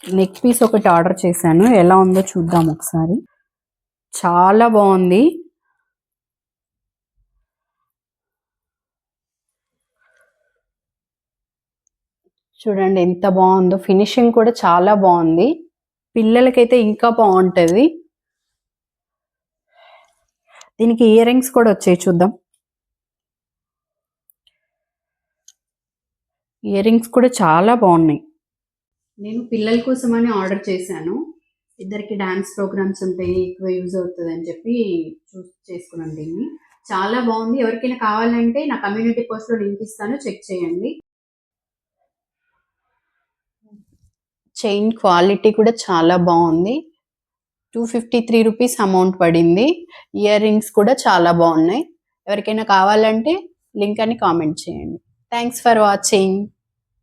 Neck piece ఒకటి order చేశాను, ఎలా ఉందో చూద్దాం ఒకసారి. చాలా బాగుంది. చూడండి ఎంత బాగుందో, ఫినిషింగ్ కూడా చాలా బాగుంది. పిల్లలకైతే ఇంకా బాగుంటుంది. దీనికి ఇయర్ రింగ్స్ కూడా వచ్చాయి, చూద్దాం. ఇయర్ రింగ్స్ కూడా చాలా బాగున్నాయి. నేను పిల్లల కోసమని ఆర్డర్ చేశాను. ఇద్దరికి డాన్స్ ప్రోగ్రామ్స్ ఉంటాయి, ఎక్కువ యూజ్ అవుతుంది అని చెప్పి చూస్ చేసుకున్నాను దీన్ని. చాలా బాగుంది. ఎవరికైనా కావాలంటే నా కమ్యూనిటీ పోస్ట్లో లింక్ ఇస్తాను, చెక్ చేయండి. చైన్ క్వాలిటీ కూడా చాలా బాగుంది. 253 రూపీస్ అమౌంట్ పడింది. ఇయర్ రింగ్స్ కూడా చాలా బాగున్నాయి. ఎవరికైనా కావాలంటే లింక్ అని కామెంట్ చేయండి. Thanks for watching.